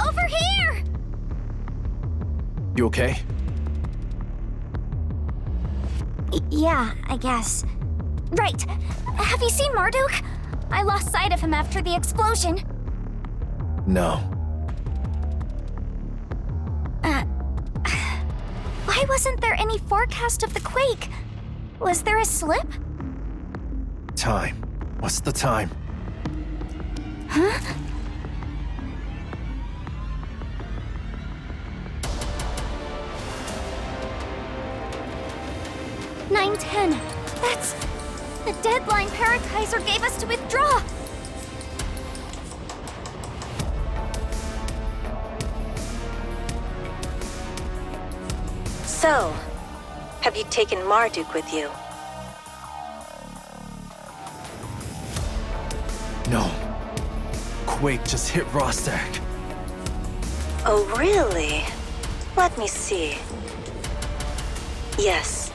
Over here! You okay? Yeah, I guess. Right. Have you seen Marduk? I lost sight of him after the explosion. No. Why wasn't there any forecast of the quake? Was there a slip? Time. What's the time? Huh? $9:10. That's the deadline Aether Gazer gave us to withdraw. So, have you taken Marduk with you? No. Quake just hit Rostak. Oh, really? Let me see. Yes,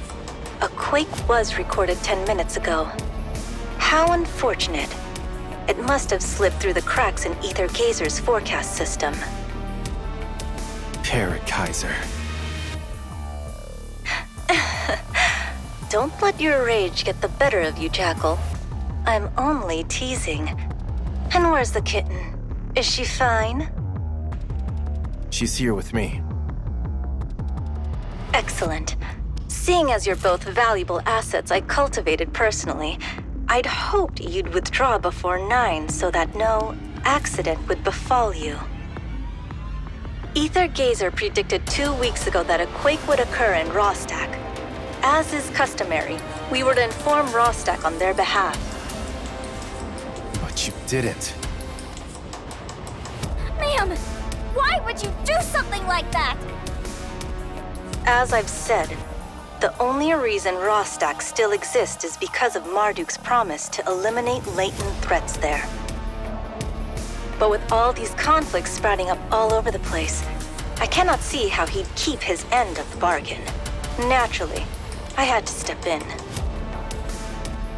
a quake was recorded 10 minutes ago. How unfortunate. It must have slipped through the cracks in Aether Gazer's forecast system. Aether Gazer. Don't let your rage get the better of you, Jackal. I'm only teasing. And where's the kitten? Is she fine? She's here with me. Excellent. Seeing as you're both valuable assets I cultivated personally, I'd hoped you'd withdraw before 9 so that no accident would befall you. Aether Gazer predicted 2 weeks ago that a quake would occur in Rostak. As is customary, we were to inform Rostak on their behalf. But you didn't. Ma'am, why would you do something like that? As I've said, the only reason Rostak still exists is because of Marduk's promise to eliminate latent threats there. But with all these conflicts sprouting up all over the place, I cannot see how he'd keep his end of the bargain. Naturally, I had to step in.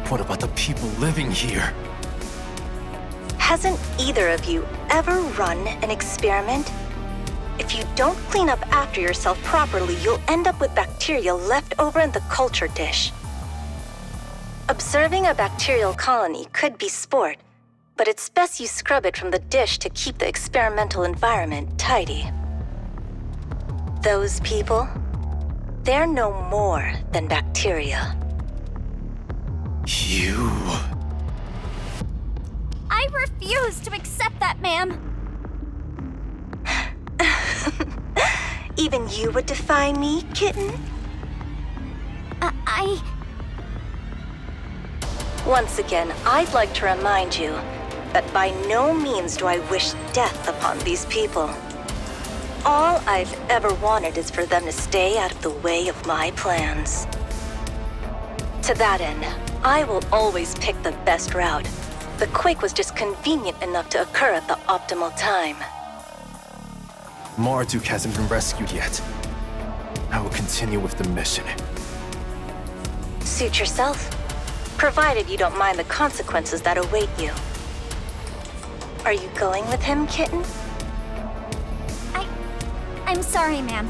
What about the people living here? Hasn't either of you ever run an experiment? If you don't clean up after yourself properly, you'll end up with bacteria left over in the culture dish. Observing a bacterial colony could be sport, but it's best you scrub it from the dish to keep the experimental environment tidy. Those people, they're no more than bacteria. You... I refuse to accept that, ma'am. Even you would defy me, kitten? Once again, I'd like to remind you that by no means do I wish death upon these people. All I've ever wanted is for them to stay out of the way of my plans. To that end, I will always pick the best route. The quake was just convenient enough to occur at the optimal time. Marduk hasn't been rescued yet. I will continue with the mission. Suit yourself, provided you don't mind the consequences that await you. Are you going with him, kitten? I'm sorry, ma'am,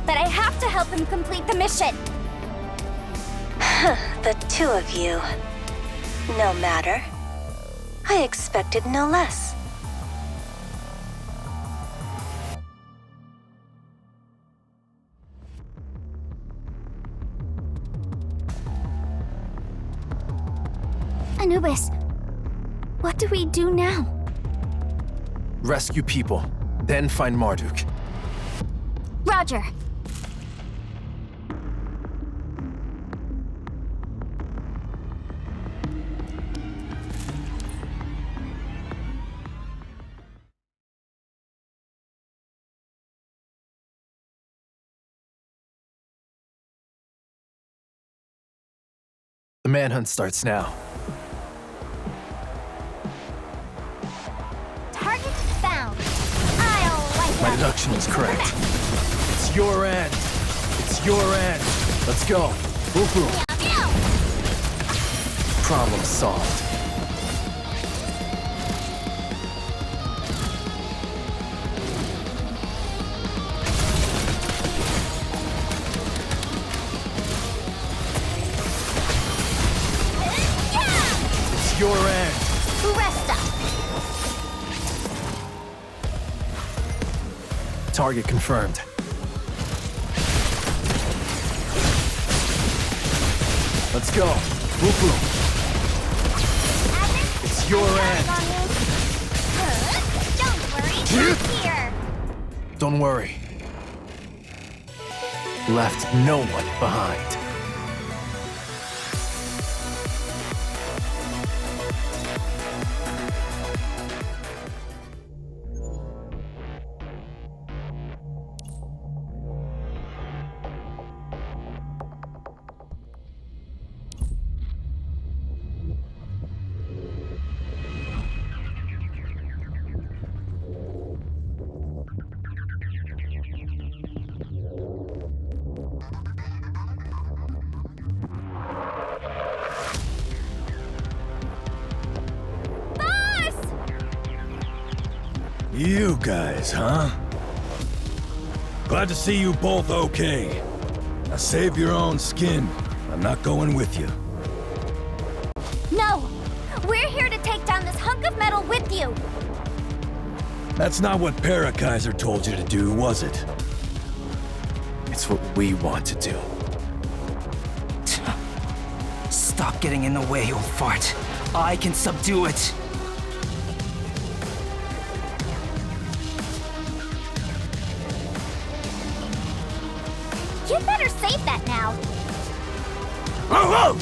but I have to help him complete the mission. The two of you. No matter. I expected no less. Anubis, what do we do now? Rescue people, then find Marduk. Roger. The manhunt starts now. Target found. I'll light My it up. deduction was correct. It's your end. It's your end. Let's go. Boom, boom. Meow, meow. Problem solved. Target confirmed. Let's go. Boop boop. It's your end. Don't worry, I'm here. Don't worry. Left no one behind. You guys, huh? Glad to see you both okay. Now save your own skin. I'm not going with you. No, we're here to take down this hunk of metal with you. That's not what Aether Gazer told you to do, was it? It's what we want to do. Stop getting in the way, old fart. I can subdue it. You'd better save that now. Oh,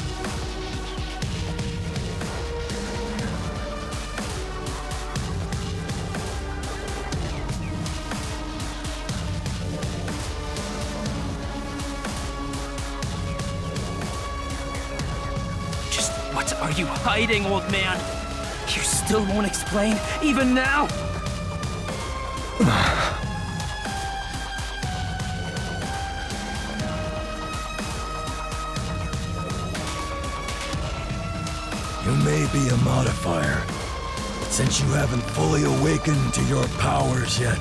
Just what are you hiding, old man? You still won't explain, even now? You may be a modifier, but since you haven't fully awakened to your powers yet,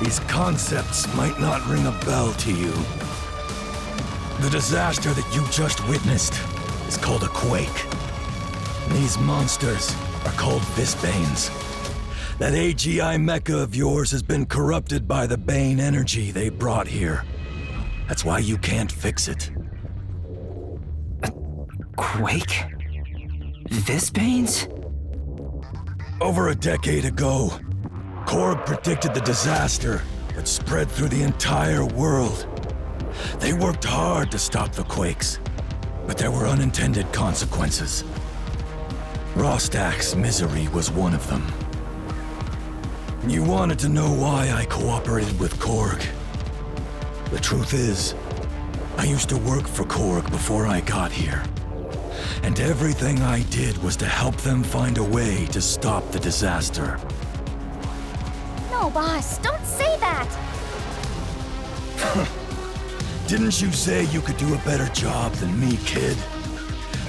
these concepts might not ring a bell to you. The disaster that you just witnessed is called a quake. And these monsters are called Visbanes. That AGI mecha of yours has been corrupted by the Bane energy they brought here. That's why you can't fix it. Quake? Visbanes? Over a decade ago, Korg predicted the disaster that spread through the entire world. They worked hard to stop the quakes, but there were unintended consequences. Rostak's misery was one of them. You wanted to know why I cooperated with Korg. The truth is, I used to work for Korg before I got here. And everything I did was to help them find a way to stop the disaster. No, boss, don't say that. Didn't you say you could do a better job than me, kid?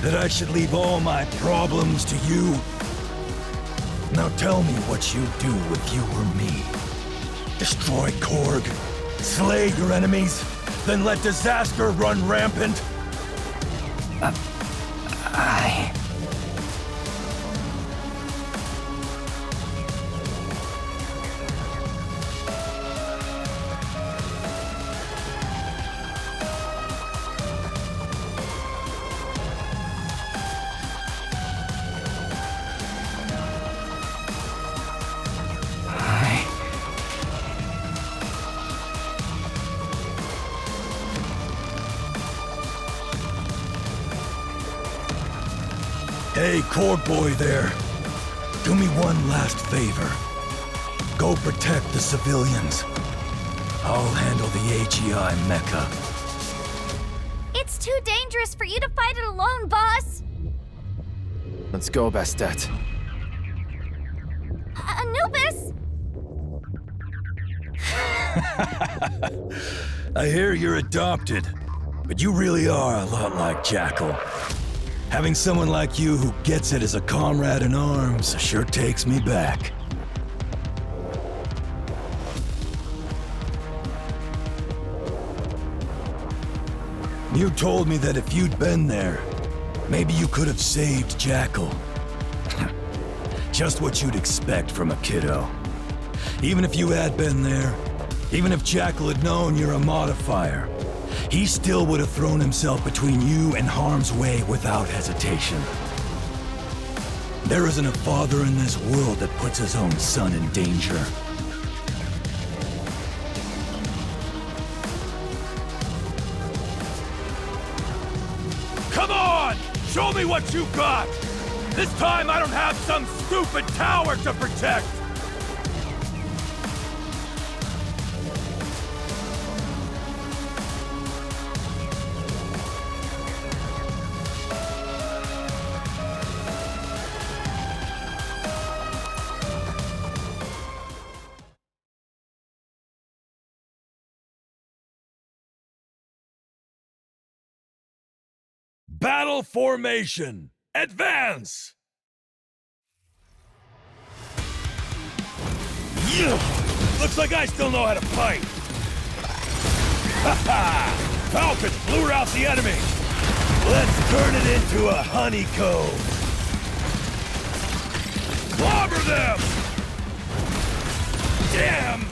That I should leave all my problems to you? Now tell me what you'd do if you were me. Destroy Korg, slay your enemies, then let disaster run rampant? Hey, Korg boy there. Do me one last favor. Go protect the civilians. I'll handle the AGI mecha. It's too dangerous for you to fight it alone, boss. Let's go, Bastet. Anubis? I hear you're adopted, but you really are a lot like Jackal. Having someone like you who gets it as a comrade in arms sure takes me back. You told me that if you'd been there, maybe you could have saved Jackal. Just what you'd expect from a kiddo. Even if you had been there, Even if Jackal had known you're a modifier, he still would have thrown himself between you and harm's way without hesitation. There isn't a father in this world that puts his own son in danger. Come on! Show me what you got! This time I don't have some stupid tower to protect! Battle formation! Advance! Yeah. Looks like I still know how to fight! Ha ha! Falcon blew out the enemy! Let's turn it into a honeycomb! Clobber them! Damn!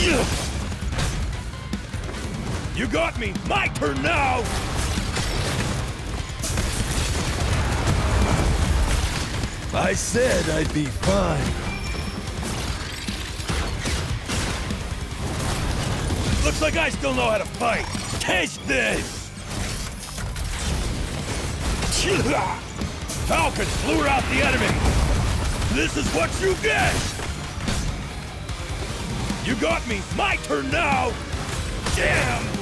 Yeah. You got me! My turn now! I said I'd be fine. Looks like I still know how to fight! Taste this! Falcon blew out the enemy! This is what you get! You got me! My turn now! Damn!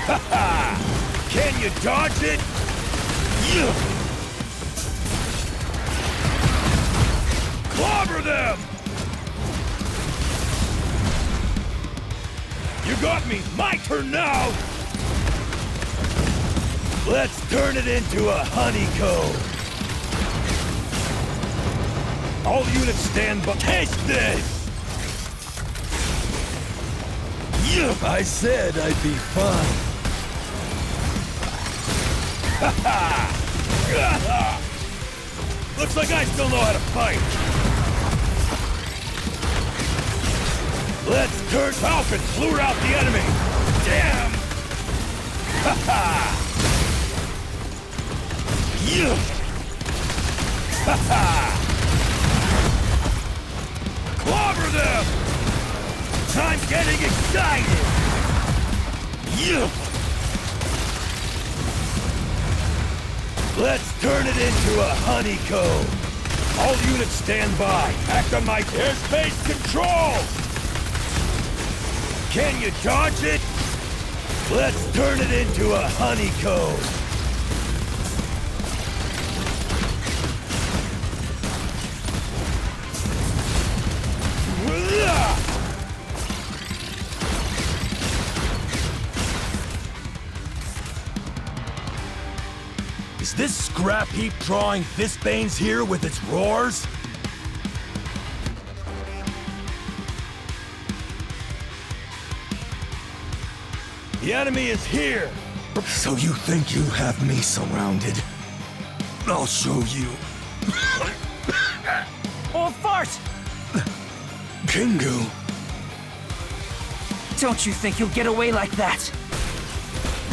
Ha ha! Can you dodge it? Yeah. Clobber them! You got me! My turn now! Let's turn it into a honeycomb! All units stand by. Taste this! Yeah. I said I'd be fine. Ha ha! Looks like I still know how to fight. Let's turn. Falcon blew out the enemy. Damn! Ha ha! Yeah! Ha ha! Clobber them! I'm getting excited! Yeah! Let's turn it into a honeycomb! All units stand by! Act on my airspace control! Can you dodge it? Let's turn it into a honeycomb! Is this scrap heap drawing fistbanes here with its roars? The enemy is here! So you think you have me surrounded? I'll show you. All farce! Kingu. Don't you think you'll get away like that?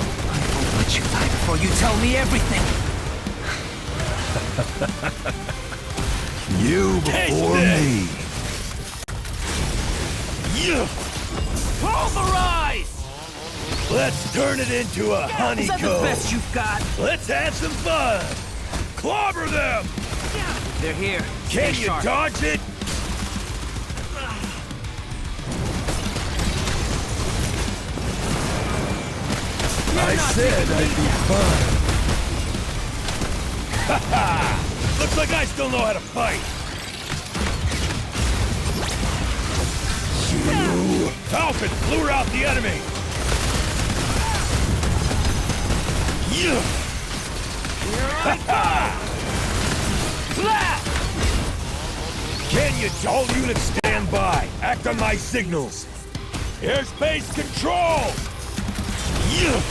I won't let you die before you tell me everything! You before me. Yeah. Pulverize! Let's turn it into a Is honeycomb! that the best you've got? Let's have some fun! Clobber them! They're here. Can Stay you sharp. dodge it? I said I'd be fine. Ha ha! Looks like I still know how to fight! You. Falcon blew out the enemy! Yeah! Ha ha! Can you? All units stand by! Act on my signals! Airspace control! Yeah!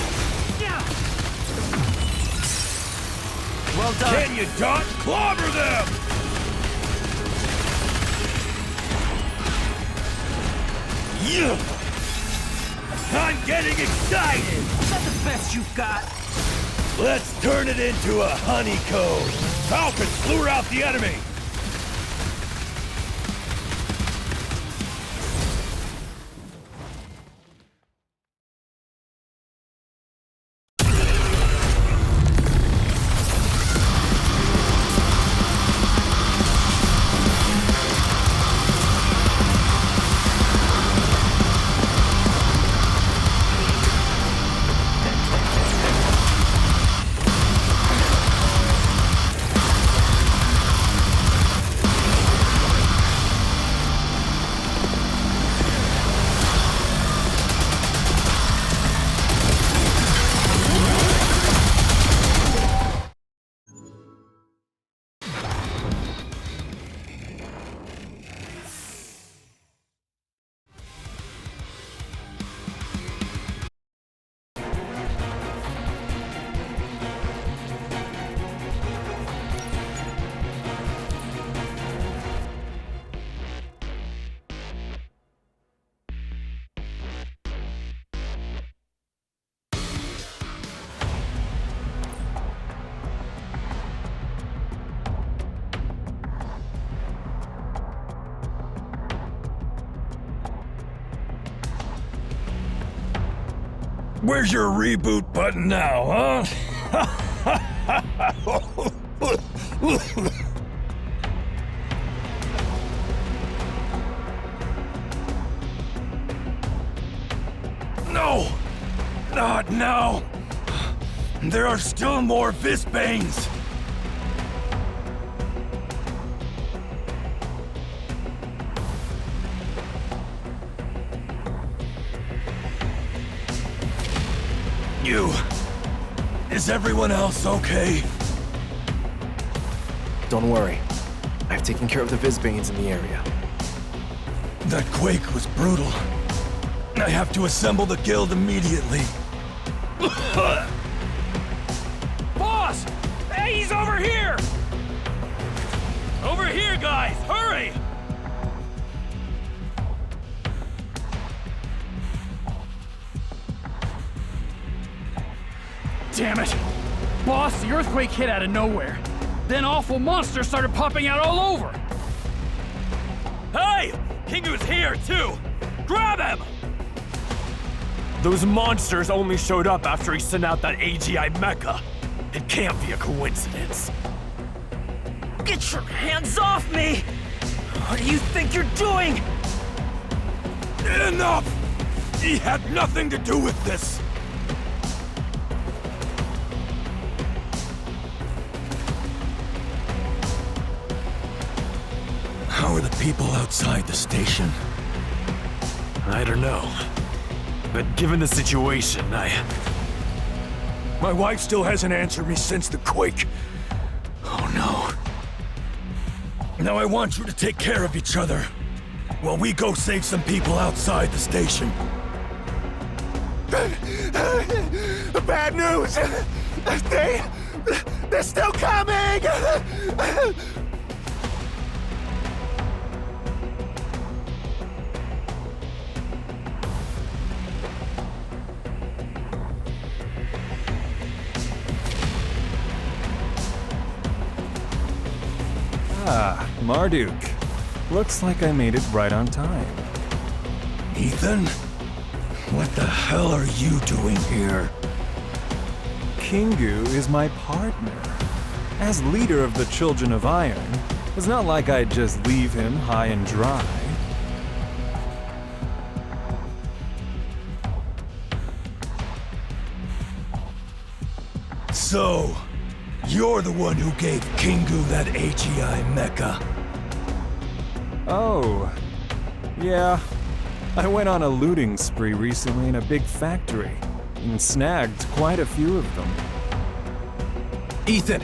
Well done. Can you dot clobber them? Yeah. I'm getting excited! Is that the best you've got? Let's turn it into a honeycomb! Falcons, lure out the enemy! Where's your reboot button now, huh? No! Not now! There are still more Visbanes! Is everyone else okay? Don't worry. I've taken care of the Visbanes in the area. That quake was brutal. I have to assemble the guild immediately. Boss! Hey, he's over here! Over here, guys! Hurry! Damn it! Boss, the earthquake hit out of nowhere. Then awful monsters started popping out all over. Hey! Kingu's here, too! Grab him! Those monsters only showed up after he sent out that AGI mecha. It can't be a coincidence. Get your hands off me! What do you think you're doing? Enough! He had nothing to do with this! How are the people outside the station? I don't know. But given the situation, My wife still hasn't answered me since the quake. Oh no. Now I want you to take care of each other, while we go save some people outside the station. Bad news! They're still coming! Ah, Marduk. Looks like I made it right on time. Ethan? What the hell are you doing here? Kingu is my partner. As leader of the Children of Iron, it's not like I'd just leave him high and dry. So, you're the one who gave Kingu that AGI mecha. Oh, yeah. I went on a looting spree recently in a big factory, and snagged quite a few of them. Ethan!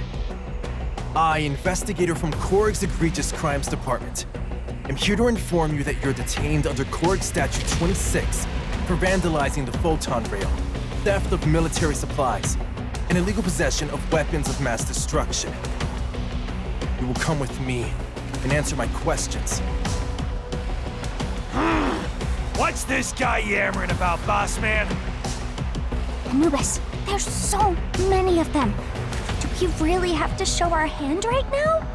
I, investigator from Korg's Egregious Crimes Department, am here to inform you that you're detained under Korg Statute 26 for vandalizing the photon rail, theft of military supplies, and illegal possession of weapons of mass destruction. You will come with me and answer my questions. What's this guy yammering about, boss man? Anubis, there's so many of them. Do we really have to show our hand right now?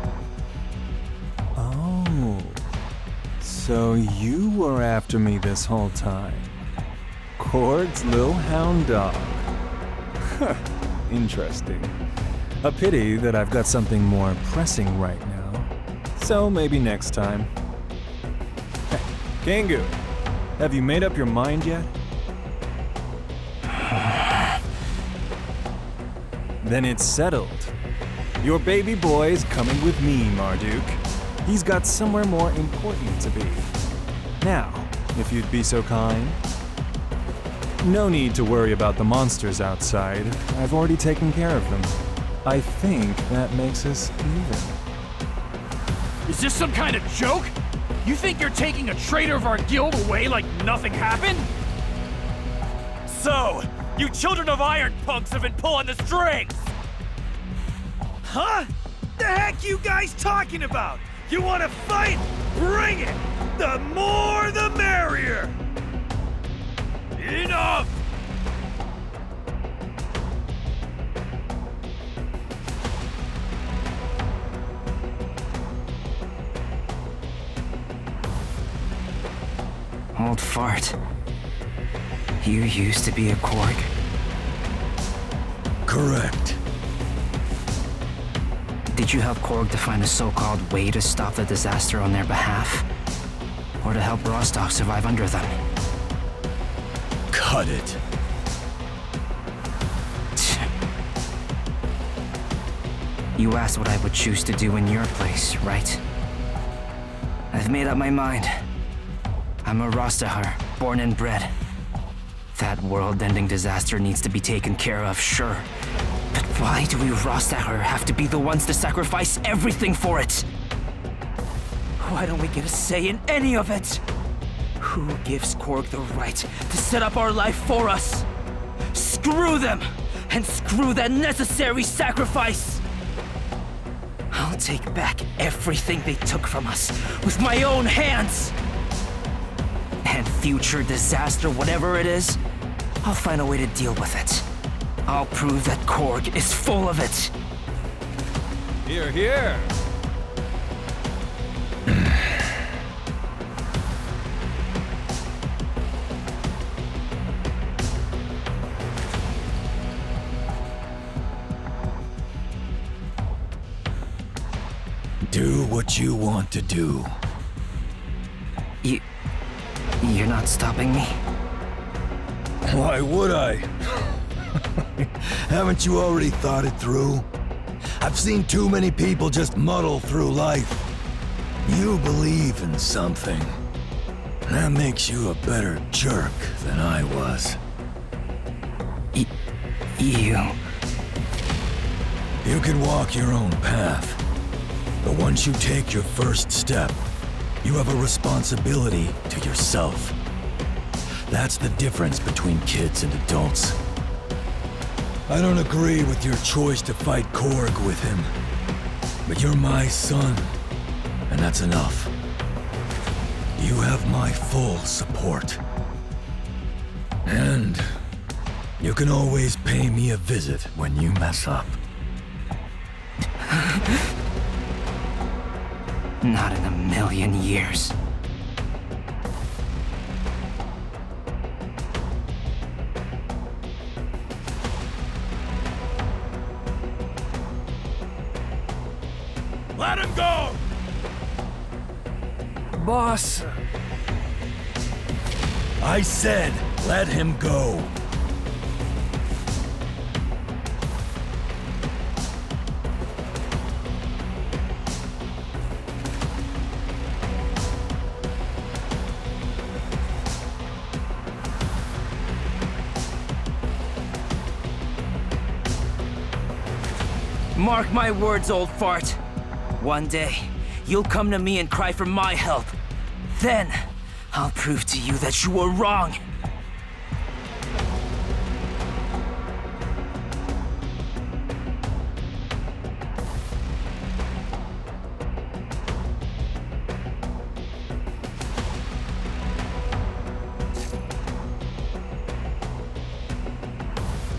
Oh. So you were after me this whole time. Korg's little hound dog. Huh. Interesting. A pity that I've got something more pressing right now. So maybe next time. Hey, Kangu, have you made up your mind yet? Then it's settled. Your baby boy's coming with me, Marduk. He's got somewhere more important to be. Now, if you'd be so kind. No need to worry about the monsters outside. I've already taken care of them. I think that makes us even. Is this some kind of joke? You think you're taking a traitor of our guild away like nothing happened? So, you children of iron punks have been pulling the strings! Huh? The heck you guys talking about? You wanna fight? Bring it! The more the merrier! Enough! Old fart. You used to be a Korg? Correct. Did you help Korg to find a so-called way to stop the disaster on their behalf? Or to help Rostock survive under them? Cut it. You asked what I would choose to do in your place, right? I've made up my mind. I'm a Rostahar, born and bred. That world-ending disaster needs to be taken care of, sure. But why do we Rostahar have to be the ones to sacrifice everything for it? Why don't we get a say in any of it? Who gives Korg the right to set up our life for us? Screw them! And screw that necessary sacrifice! I'll take back everything they took from us with my own hands! And future disaster, whatever it is, I'll find a way to deal with it. I'll prove that Korg is full of it. Here, here. Do what you want to do. You're not stopping me? Why would I? Haven't you already thought it through? I've seen too many people just muddle through life. You believe in something. That makes you a better jerk than I was. You can walk your own path. But once you take your first step, you have a responsibility to yourself. That's the difference between kids and adults. I don't agree with your choice to fight Korg with him, but you're my son, and that's enough. You have my full support. And you can always pay me a visit when you mess up. Not in a million years. Let him go! Boss! I said, let him go. Mark my words, old fart. One day, you'll come to me and cry for my help. Then, I'll prove to you that you were wrong.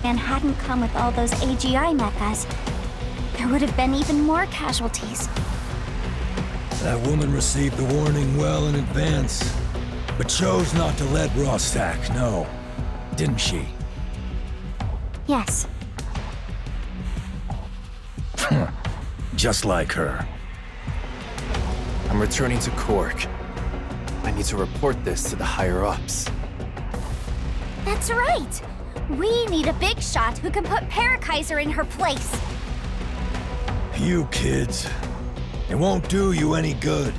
plan hadn't come with all those AGI mechas, there would have been even more casualties. That woman received the warning well in advance, but chose not to let Rostak know, didn't she? Yes. Just like her. I'm returning to Korg. I need to report this to the higher-ups. That's right! We need a big shot who can put Aether in her place. You kids, it won't do you any good.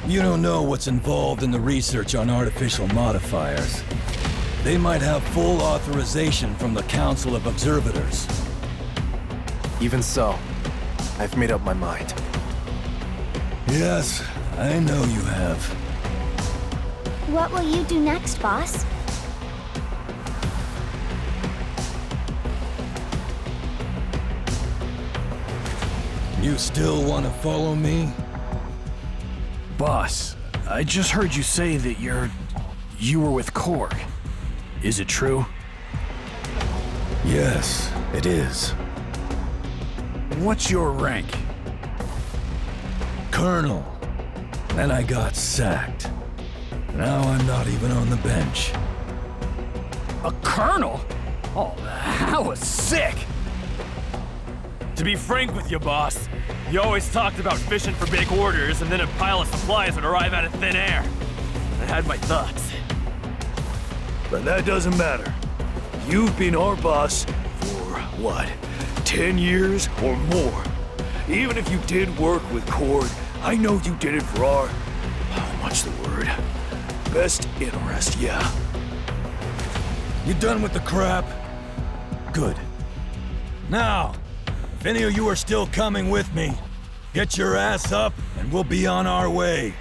You don't know what's involved in the research on artificial modifiers. They might have full authorization from the Council of Observators. Even so, I've made up my mind. Yes, I know you have. What will you do next, boss? You still want to follow me? Boss, I just heard you say that you were with Korg. Is it true? Yes, it is. What's your rank? Colonel. Then I got sacked. Now I'm not even on the bench. A colonel? Oh, that was sick! To be frank with you, boss, you always talked about fishing for big orders and then a pile of supplies would arrive out of thin air. I had my thoughts. But that doesn't matter. You've been our boss for, what, 10 years or more? Even if you did work with Korg, I know you did it for our... what's the word? Best interest, yeah. You done with the crap? Good. Now, if any of you are still coming with me, get your ass up and we'll be on our way.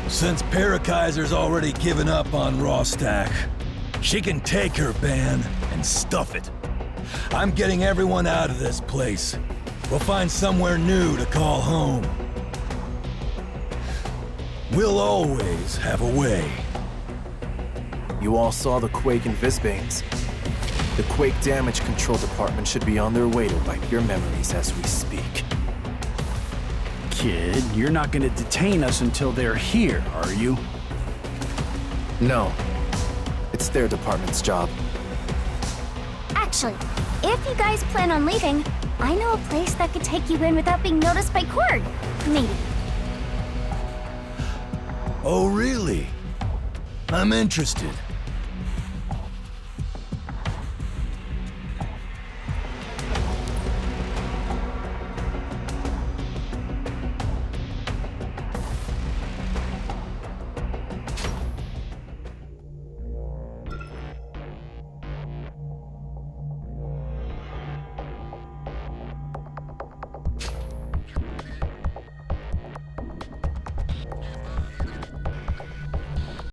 Since Aether's already given up on Rostak, she can take her ban and stuff it. I'm getting everyone out of this place. We'll find somewhere new to call home. We'll always have a way. You all saw the Quake and Visbanes. The Quake Damage Control Department should be on their way to wipe your memories as we speak. Kid, you're not gonna detain us until they're here, are you? No. It's their department's job. Actually, if you guys plan on leaving, I know a place that could take you in without being noticed by Korg. Maybe. Oh, really? I'm interested.